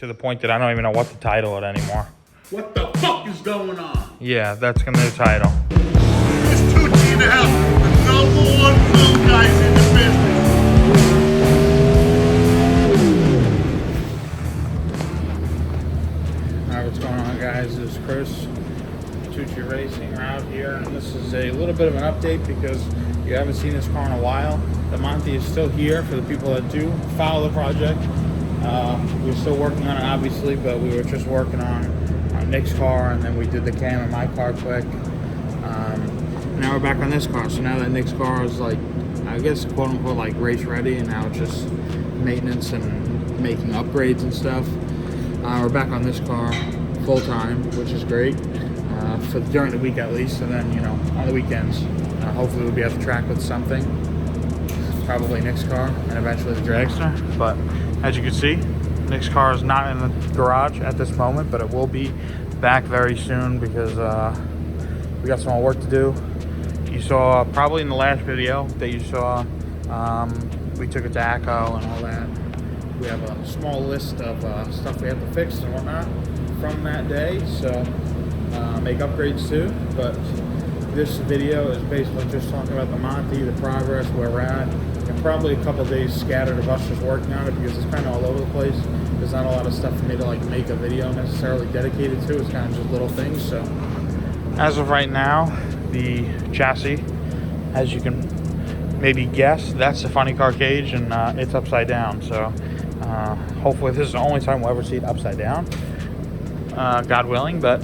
to the point that I don't even know what to title it anymore. What the fuck is going on? Yeah, that's gonna be the title. It's Tucci in the house, the #1 film guys in the business. Alright, what's going on, guys? This is Chris, Tucci Racing. We're out here, and this is a little bit of an update because you haven't seen this car in a while. The Monte is still here for the people that do follow the project. We're still working on it, obviously, but we were just working on Nick's car, and then we did the cam in my car quick. Now we're back on this car. So now that Nick's car is, like, I guess, quote unquote, like race ready, and now it's just maintenance and making upgrades and stuff. We're back on this car full time, which is great, for during the week at least, and then, you know, on the weekends, hopefully we'll be at the track with something, probably Nick's car and eventually the dragster. But as you can see, Nick's car is not in the garage at this moment, but it will be back very soon because we got some more work to do. You saw probably in the last video that you saw, we took it to ACO and all that. We have a small list of stuff we have to fix and whatnot from that day, so make upgrades too. But this video is basically just talking about the Monte, the progress, where we're at, and probably a couple days scattered of us just working on it because it's kind of all over the place. There's not a lot of stuff for me to like make a video necessarily dedicated to. It's kind of just little things. So as of right now, the chassis, as you can maybe guess, that's the funny car cage, and it's upside down. So hopefully this is the only time we'll ever see it upside down, God willing, but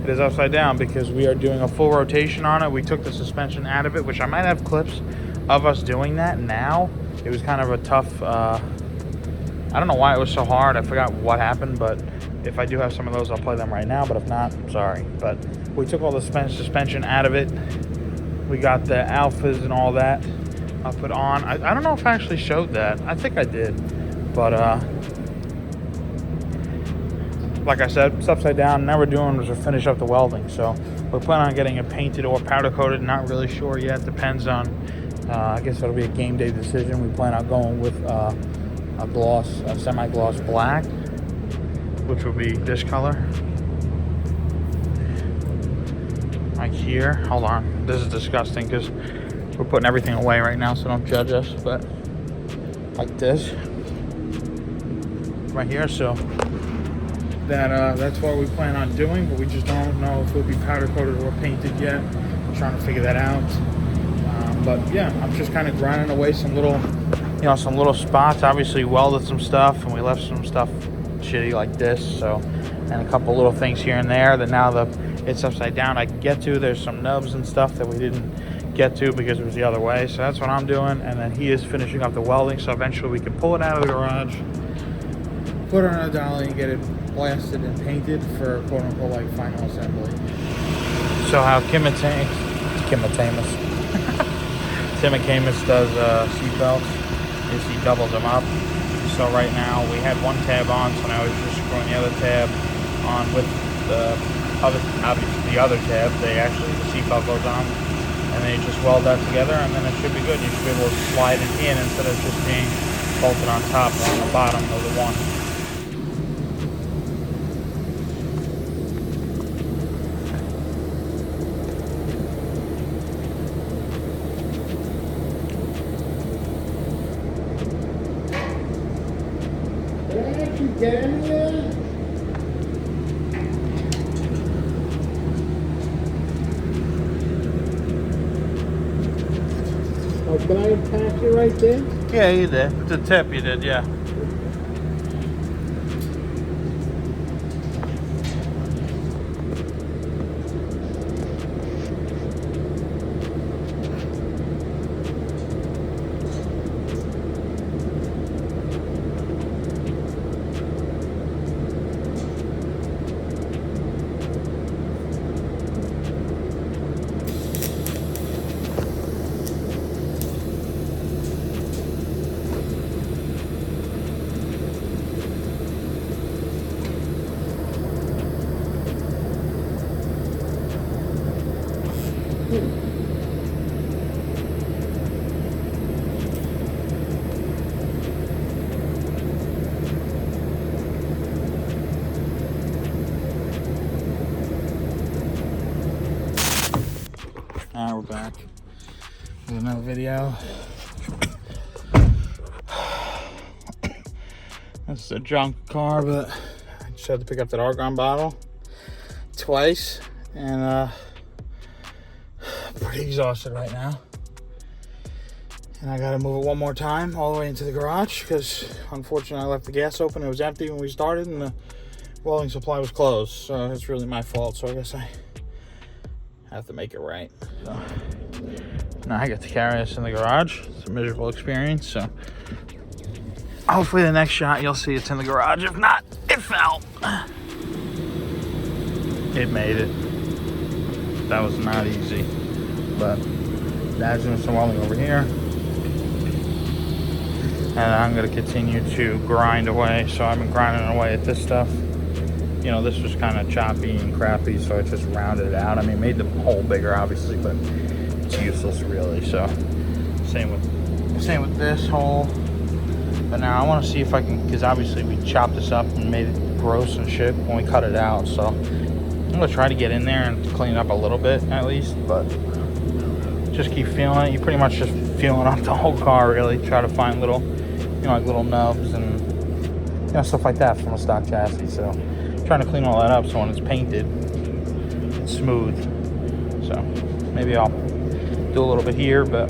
it is upside down because we are doing a full rotation on it. We took the suspension out of it, which I might have clips of us doing that now. It was kind of a tough, I don't know why it was so hard. I forgot what happened, but if I do have some of those, I'll play them right now, but if not, I'm sorry. But we took all the suspension out of it. We got the alphas and all that put on. I don't know if I actually showed that. I think I did, but like I said, it's upside down. Now we're doing is we're finish up the welding, so we're planning on getting it painted or powder coated. Not really sure yet. Depends on, I guess it'll be a game day decision. We plan on going with a gloss, a semi-gloss black, which will be this color right here. Hold on, this is disgusting because we're putting everything away right now, so don't judge us, but like this right here. So that's what we plan on doing, but we just don't know if it'll be powder coated or painted yet. I'm trying to figure that out. But yeah, I'm just kind of grinding away some little, you know, some little spots. Obviously welded some stuff, and we left some stuff shitty like this, so, and a couple little things here and there that now it's upside down I can get to. There's some nubs and stuff that we didn't get to because it was the other way, so that's what I'm doing. And then he is finishing up the welding, so eventually we can pull it out of the garage, put it on a dolly, and get it blasted and painted for quote unquote like final assembly. So how Tim McCamus does seat belts is he doubles them up. So right now we had one tab on, so now we're just screwing the other tab on with the other tab. The seat belt goes on, and then you just weld that together, and then it should be good. You should be able to slide it in instead of just being bolted on top or on the bottom of the one. Get in there. Oh, can I attach it right there? Yeah, you did. The tip you did, yeah. Alright, we're back with another video. This is a junk car, but I just had to pick up that argon bottle twice, and pretty exhausted right now. And I gotta move it one more time all the way into the garage because unfortunately I left the gas open. It was empty when we started and the welding supply was closed. So it's really my fault. So I guess I have to make it right. So now I get to carry this in the garage. It's a miserable experience. So hopefully the next shot you'll see it's in the garage. If not, it fell. It made it. That was not easy. But Dad's doing some welding over here. And I'm going to continue to grind away. So I've been grinding away at this stuff. You know, this was kind of choppy and crappy, so I just rounded it out. I mean, made the hole bigger, obviously, but it's useless, really. So same with this hole. But now I want to see if I can, because obviously we chopped this up and made it gross and shit when we cut it out. So I'm going to try to get in there and clean it up a little bit, at least. But just keep feeling it. You pretty much just feeling up the whole car, really. Try to find little, you know, like little nubs and, you know, stuff like that from a stock chassis. So trying to clean all that up so when it's painted, it's smooth. So maybe I'll do a little bit here, but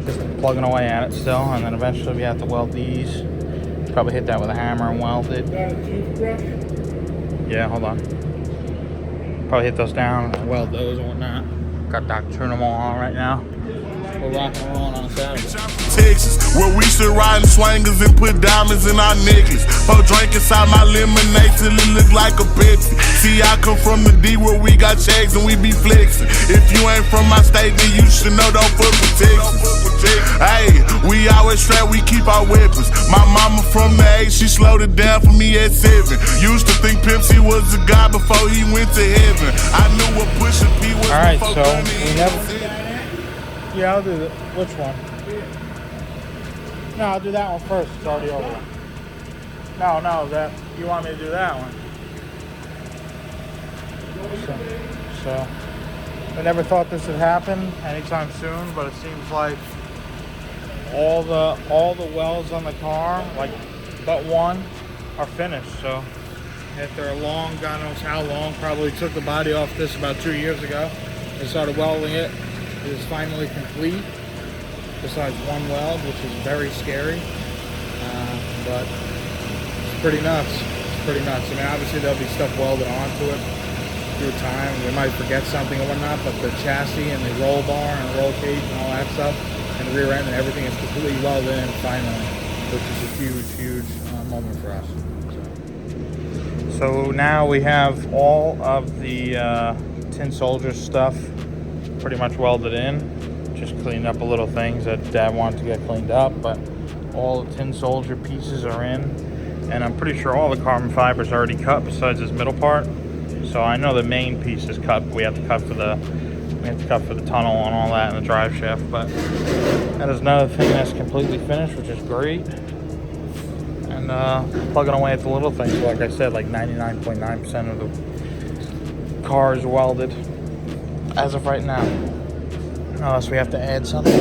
just plugging away at it still. And then eventually we have to weld these. Probably hit that with a hammer and weld it. Yeah, hold on. Probably hit those down and weld those and whatnot. Got Doc turn them all on right now. We're rocking and rolling on a Saturday. Texas, where we should ride in swangers and put diamonds in our necklace. Pour drink inside my lemonade till it look like a Pepsi. See, I come from the D where we got checks and we be flexing. If you ain't from my state, then you should know don't fuck with Texas. Hey, we always strap, we keep our weapons. My mama from the 8, she slowed it down for me at 7. Used to think Pepsi was a god before he went to heaven. I knew what Pusha P was. All right, so we never. Yeah, I'll do that. Which one? No, I'll do that one first. It's already over. No, that you want me to do that one. So I never thought this would happen anytime soon, but it seems like all the welds on the car, like but one, are finished. So after a long, God knows how long, probably took the body off this about 2 years ago. They started welding it. It is finally complete, besides one weld, which is very scary, but it's pretty nuts. It's pretty nuts. I mean, obviously there'll be stuff welded onto it through time. We might forget something or whatnot, but the chassis and the roll bar and the roll cage and all that stuff, and the rear end and everything is completely welded in finally, which is a huge moment for us. So now we have all of the Tin Soldier stuff pretty much welded in. Just cleaned up a little things that Dad wanted to get cleaned up, but all the Tin Soldier pieces are in, and I'm pretty sure all the carbon fibers are already cut besides this middle part. So I know the main piece is cut. We have to cut for the tunnel and all that and the drive shaft, but that is another thing that's completely finished, which is great. And plugging away at the little things, like I said, like 99.9% of the car is welded as of right now, unless we have to add something.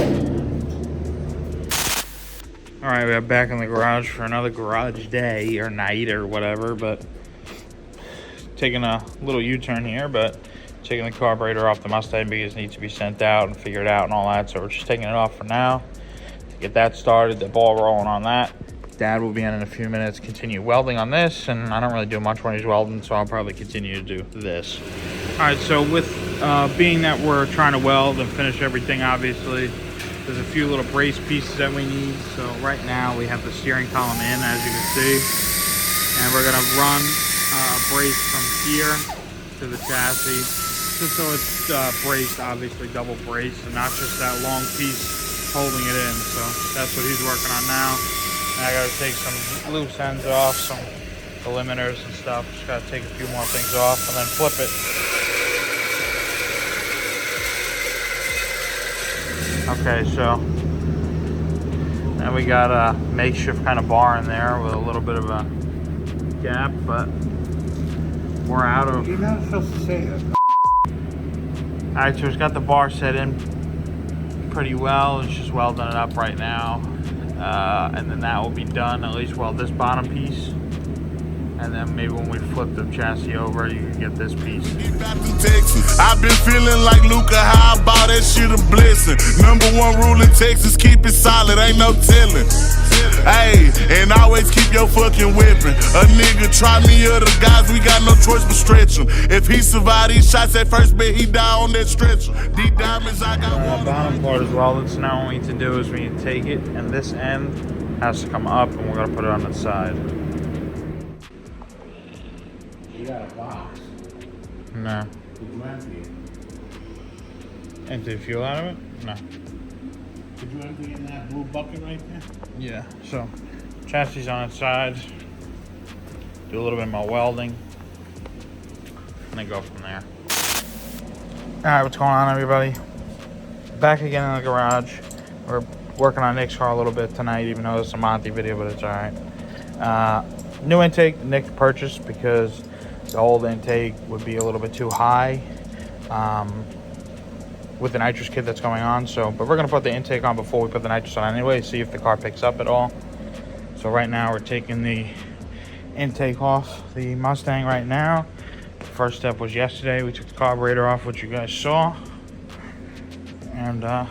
All right, we're back in the garage for another garage day or night or whatever, but taking a little U-turn here, but taking the carburetor off the Mustang because it needs to be sent out and figured out and all that. So we're just taking it off for now to get that started, the ball rolling on that. Dad will be in a few minutes, continue welding on this, and I don't really do much when he's welding, so I'll probably continue to do this. All right, so with being that we're trying to weld and finish everything, obviously, there's a few little brace pieces that we need. So right now we have the steering column in, as you can see, and we're gonna run a brace from here to the chassis, just so it's braced, obviously double braced, and not just that long piece holding it in. So that's what he's working on now. And I gotta take some loose ends off, some delimiters and stuff. Just gotta take a few more things off and then flip it. Okay, so now we got a makeshift kind of bar in there with a little bit of a gap, but we're out of. You're not supposed to say that. Alright, so it's got the bar set in pretty well. It's just welding it up right now. And then that will be done, at least weld this bottom piece. And then maybe when we flip the chassis over, you can get this piece. I've been feeling like Luca, how I bought that shit a blessing. #1 rule in Texas, keep it solid, ain't no telling. Hey, and always keep your fucking weapon. A nigga try me or the guys, we got no choice but stretch him. If he survive these shots at first, bet he die on that stretcher. These diamonds I got The bottom part as well, that's now what we need to do is we need to take it, and this end has to come up, and we're gonna put it on the side. You got a box. No. Did you empty it? Empty the fuel out of it? No. Did you empty it in that blue bucket right there? Yeah, so chassis on its side. Do a little bit more welding. And then go from there. Alright, what's going on, everybody? Back again in the garage. We're working on Nick's car a little bit tonight, even though it's a Monte video, but it's alright. New intake Nick purchased because the old intake would be a little bit too high with the nitrous kit that's going on. So, but we're gonna put the intake on before we put the nitrous on anyway, see if the car picks up at all. So right now we're taking the intake off the Mustang right now. First step was yesterday. We took the carburetor off, which you guys saw. And now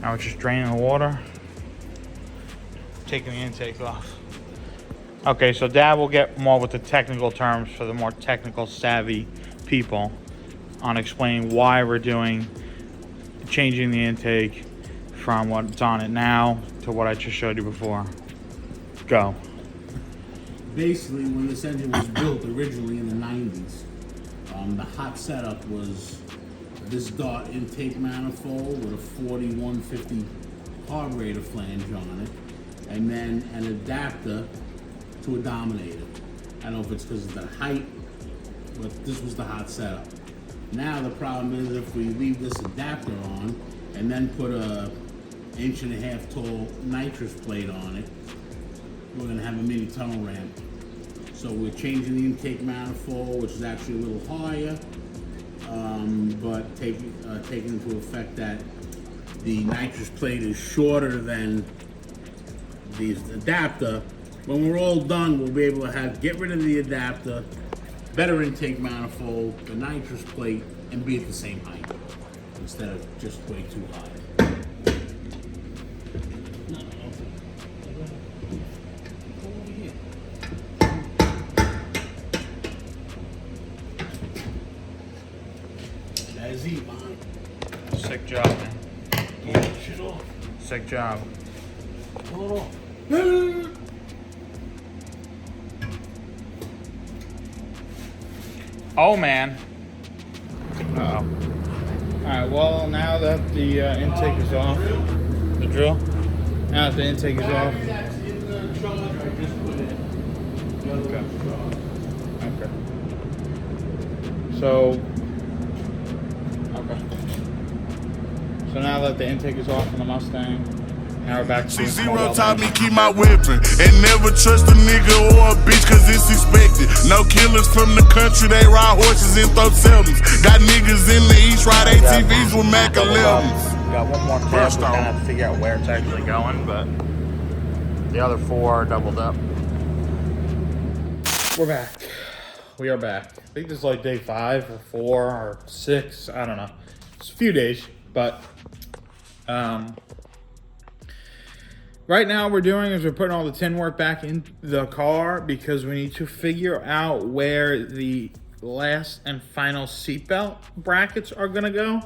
we're just draining the water, taking the intake off. Okay, so Dad will get more with the technical terms for the more technical savvy people on explaining why we're changing the intake from what's on it now to what I just showed you before. Go. Basically, when this engine was built originally in the 90s, the hot setup was this Dart intake manifold with a 4150 carburetor flange on it, and then an adapter to a Dominator. I don't know if it's because of the height, but this was the hot setup. Now the problem is if we leave this adapter on and then put a 1.5-inch tall nitrous plate on it, we're gonna have a mini tunnel ramp. So we're changing the intake manifold, which is actually a little higher, but taking into effect that the nitrous plate is shorter than the adapter. When we're all done, we'll be able to get rid of the adapter, better intake manifold, the nitrous plate, and be at the same height instead of just way too high. That's it, man. Sick job, man. Get shit off. Sick job. Hold on. Oh, man. Uh-oh. Alright, well, now that the intake is off, the drill, now that the intake is off. Okay. So now that the intake is off on the Mustang, now we're back to C0 taught me keep my weapon and never trust a nigga or a bitch cause it's expected. No killers from the country, they ride horses and throw seldom. Got niggas in the east ride ATVs with Mac 11s. Got one more tab, we kind of have to figure out where it's actually going, but the other 4 are doubled up. We're back. We are back. I think this is like day 5 or 4 or 6. I don't know. It's a few days, but right now what we're doing is we're putting all the tin work back in the car because we need to figure out where the last and final seatbelt brackets are gonna go.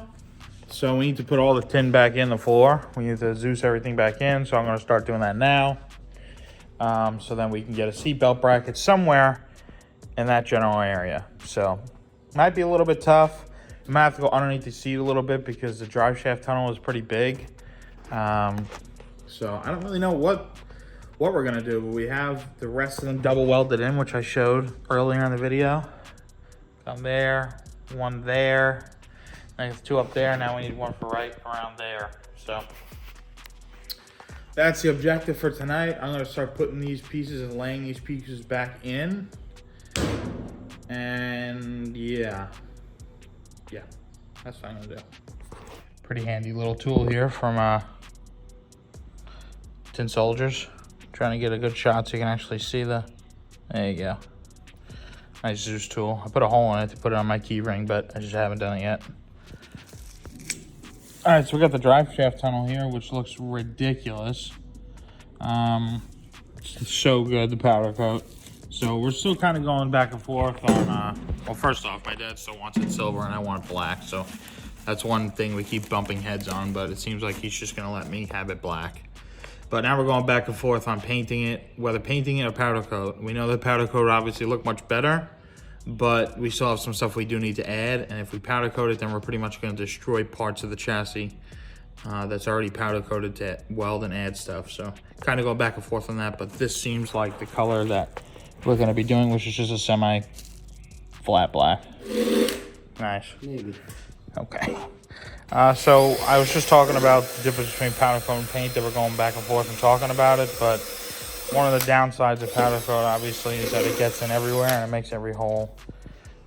So we need to put all the tin back in the floor. We need to Zeus everything back in, so I'm gonna start doing that now. So then we can get a seatbelt bracket somewhere in that general area. So might be a little bit tough. I might have to go underneath the seat a little bit because the drive shaft tunnel is pretty big. So I don't really know what we're gonna do, but we have the rest of them double welded in, which I showed earlier in the video. One there, one there. I have 2 up there. Now we need one for right around there. So that's the objective for tonight. I'm gonna start putting these pieces and laying these pieces back in. And yeah. That's what I'm gonna do. Pretty handy little tool here from Tin Soldiers. Trying to get a good shot so you can actually see the, there you go. Nice Zeus tool. I put a hole in it to put it on my key ring, but I just haven't done it yet. All right, so we got the drive shaft tunnel here, which looks ridiculous. It's so good, the powder coat. So we're still kind of going back and forth on, well, first off, my dad still wants it silver and I want it black. So that's one thing we keep bumping heads on, but it seems like he's just gonna let me have it black. But now we're going back and forth on painting it, whether painting it or powder coat. We know the powder coat obviously look much better, but we still have some stuff we do need to add. And if we powder coat it, then we're pretty much gonna destroy parts of the chassis that's already powder coated to weld and add stuff. So kind of go back and forth on that, but this seems like the color that we're gonna be doing, which is just a semi flat black. Nice. Maybe. Okay. So I was just talking about the difference between powder coat and paint, that we're going back and forth and talking about it, but one of the downsides of powder coat obviously is that it gets in everywhere and it makes every hole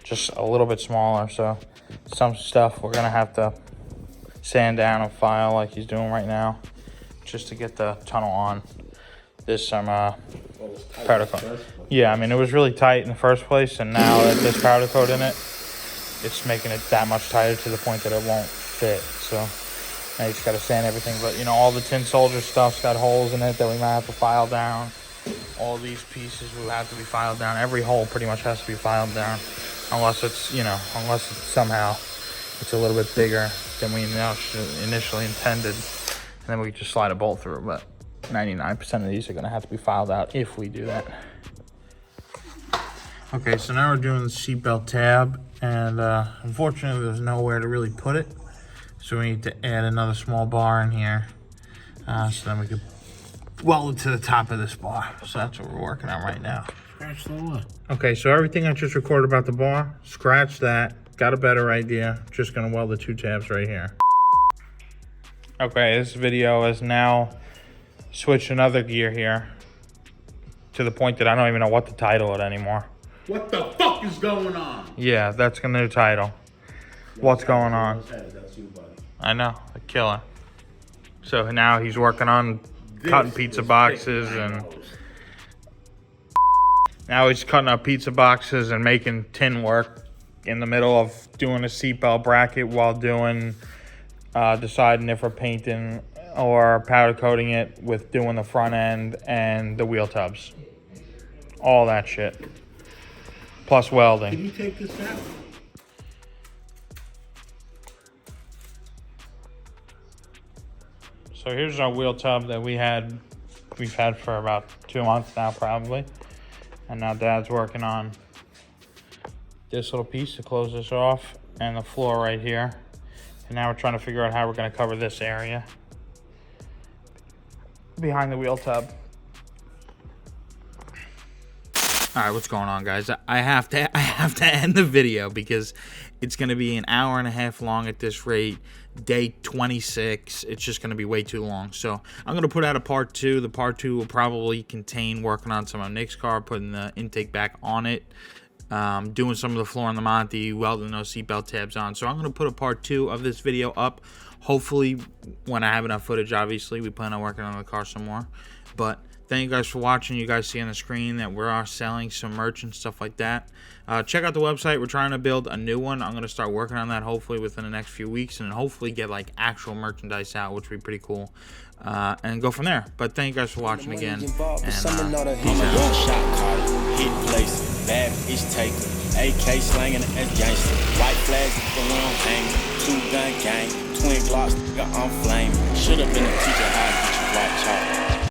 just a little bit smaller. So some stuff we're gonna have to sand down and file like he's doing right now just to get the tunnel on. This powder coat. Yeah, I mean, it was really tight in the first place, and now that there's powder coat in it, it's making it that much tighter to the point that it won't fit. So now you just gotta sand everything. But you know, all the Tin Soldier stuff's got holes in it that we might have to file down. All these pieces will have to be filed down. Every hole pretty much has to be filed down, unless it's, you know, unless it's somehow it's a little bit bigger than we initially intended, and then we just slide a bolt through. But 99% of these are gonna have to be filed out if we do that. Okay, so now we're doing the seatbelt tab, and unfortunately there's nowhere to really put it. So we need to add another small bar in here, so then we can weld it to the top of this bar. So that's what we're working on right now. Scratch the what? Okay, so everything I just recorded about the bar, scratch that, got a better idea. Just gonna weld the two tabs right here. Okay, this video is now switched another gear here to the point that I don't even know what to title it anymore. What the fuck is going on? Yeah, that's the new title. What's going on? That's you, buddy. I know, a killer. So now he's working on cutting pizza boxes, and now he's cutting up pizza boxes and making tin work in the middle of doing a seatbelt bracket while doing deciding if we're painting or powder coating it with doing the front end and the wheel tubs. All that shit. Plus welding. Can you take this out? So here's our wheel tub that we've had for about 2 months now, probably. And now Dad's working on this little piece to close this off, and the floor right here. And now we're trying to figure out how we're going to cover this area behind the wheel tub. All right, what's going on, guys? I have to end the video because it's going to be an hour and a half long at this rate. Day 26. It's just going to be way too long. So I'm going to put out a part 2. The part 2 will probably contain working on some of Nick's car, putting the intake back on it, doing some of the floor on the Monte, welding those seatbelt tabs on. So I'm going to put a part 2 of this video up. Hopefully, when I have enough footage, obviously, we plan on working on the car some more. But thank you guys for watching. You guys see on the screen that we are selling some merch and stuff like that. Check out the website. We're trying to build a new one. I'm going to start working on that hopefully within the next few weeks, and hopefully get like actual merchandise out, which would be pretty cool. And go from there. But thank you guys for watching again. And peace out. Hit place, bad bitch taker, AK slanging as gangster, white flags around hanging, 2-gun gang, twin glocks, I'm flaming. Should've been a teacher, how to get you watch out.